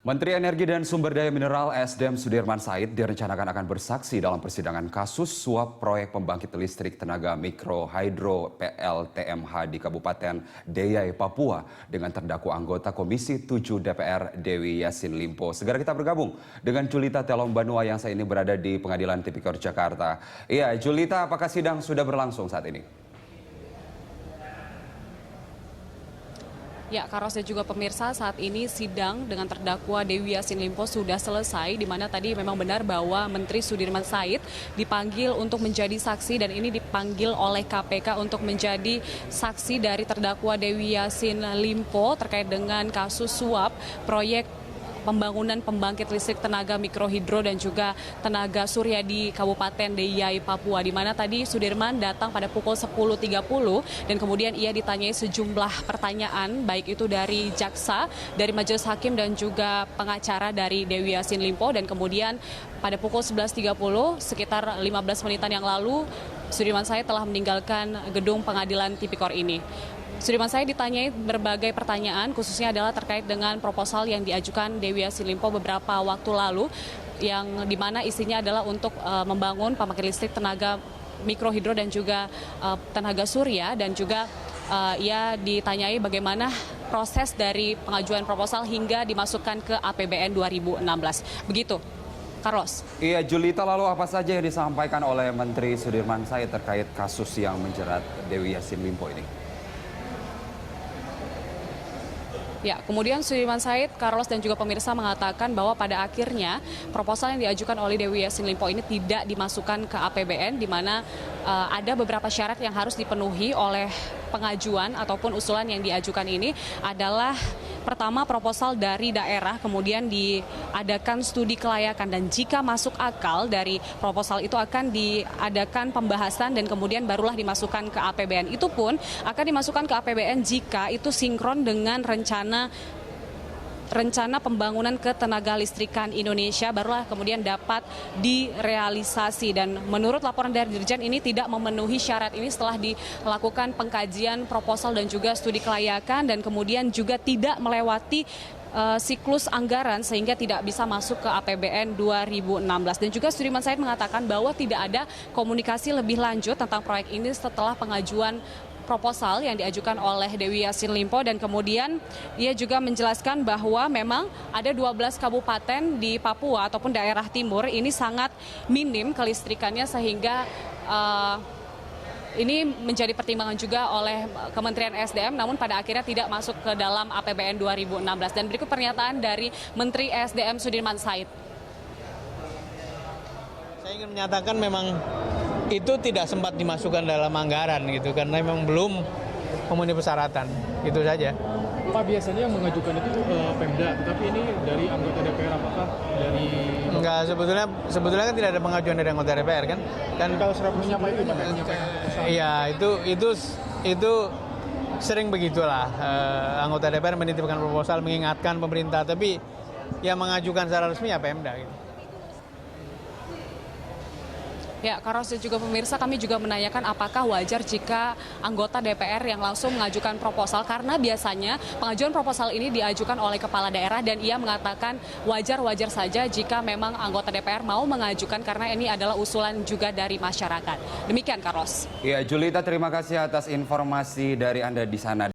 Menteri Energi dan Sumber Daya Mineral (ESDM) Sudirman Said direncanakan akan bersaksi dalam persidangan kasus suap proyek pembangkit listrik tenaga mikro hidro (PLTMH) di Kabupaten Deiyai, Papua dengan terdakwa anggota Komisi 7 DPR Dewi Yassin Limpo. Segera kita bergabung dengan Julita Telong Banua yang saat ini berada di Pengadilan Tipikor Jakarta. Iya, Julita, apakah sidang sudah berlangsung saat ini? Ya, Karos dan juga pemirsa, saat ini sidang dengan terdakwa Dewi Yassin Limpo sudah selesai, di mana tadi memang benar bahwa Menteri Sudirman Said dipanggil untuk menjadi saksi dan ini dipanggil oleh KPK untuk menjadi saksi dari terdakwa Dewi Yassin Limpo terkait dengan kasus suap proyek pembangunan pembangkit listrik tenaga mikrohidro dan juga tenaga surya di Kabupaten Deiyai, Papua, di mana tadi Sudirman datang pada pukul 10.30 dan kemudian ia ditanyai sejumlah pertanyaan, baik itu dari jaksa, dari majelis hakim dan juga pengacara dari Dewi Yassin Limpo, dan kemudian pada pukul 11.30 sekitar 15 menitan yang lalu Sudirman Said telah meninggalkan gedung pengadilan Tipikor ini. Sudirman Said ditanyai berbagai pertanyaan, khususnya adalah terkait dengan proposal yang diajukan Dewi Yassin Limpo beberapa waktu lalu, yang dimana isinya adalah untuk membangun pembangkit listrik tenaga mikrohidro dan juga tenaga surya, dan juga ia ditanyai bagaimana proses dari pengajuan proposal hingga dimasukkan ke APBN 2016. Begitu, Carlos. Iya, Julita, lalu apa saja yang disampaikan oleh Menteri Sudirman Said terkait kasus yang menjerat Dewi Yassin Limpo ini? Ya, kemudian Sudirman Said, Carlos dan juga pemirsa mengatakan bahwa pada akhirnya proposal yang diajukan oleh Dewi Yassin Limpo ini tidak dimasukkan ke APBN, di mana ada beberapa syarat yang harus dipenuhi oleh pengajuan ataupun usulan yang diajukan ini adalah pertama proposal dari daerah, kemudian diadakan studi kelayakan, dan jika masuk akal dari proposal itu akan diadakan pembahasan dan kemudian barulah dimasukkan ke APBN. Itu pun akan dimasukkan ke APBN jika itu sinkron dengan rencana pembangunan ketenaga listrikan Indonesia, barulah kemudian dapat direalisasi. Dan menurut laporan dari Dirjen ini tidak memenuhi syarat ini setelah dilakukan pengkajian proposal dan juga studi kelayakan, dan kemudian juga tidak melewati siklus anggaran sehingga tidak bisa masuk ke APBN 2016. Dan juga Sudirman Said mengatakan bahwa tidak ada komunikasi lebih lanjut tentang proyek ini setelah pengajuan proposal yang diajukan oleh Dewi Yassin Limpo, dan kemudian ia juga menjelaskan bahwa memang ada 12 kabupaten di Papua ataupun daerah timur ini sangat minim kelistrikannya, sehingga ini menjadi pertimbangan juga oleh Kementerian SDM, namun pada akhirnya tidak masuk ke dalam APBN 2016. Dan berikut pernyataan dari Menteri SDM Sudirman Said. Saya ingin menyatakan memang itu tidak sempat dimasukkan dalam anggaran gitu, karena memang belum memenuhi persyaratan, itu saja. Pak, biasanya yang mengajukan itu Pemda, tetapi ini dari anggota DPR, apakah dari... Enggak, sebetulnya kan tidak ada pengajuan dari anggota DPR kan? Kalau serapnya Pak itu iya, itu sering begitulah, anggota DPR menitipkan proposal mengingatkan pemerintah, tapi yang mengajukan secara resmi ya Pemda gitu. Ya, Karos dan juga pemirsa, kami juga menanyakan apakah wajar jika anggota DPR yang langsung mengajukan proposal, karena biasanya pengajuan proposal ini diajukan oleh kepala daerah, dan ia mengatakan wajar-wajar saja jika memang anggota DPR mau mengajukan karena ini adalah usulan juga dari masyarakat. Demikian, Karos. Ya, Julita, terima kasih atas informasi dari Anda di sana.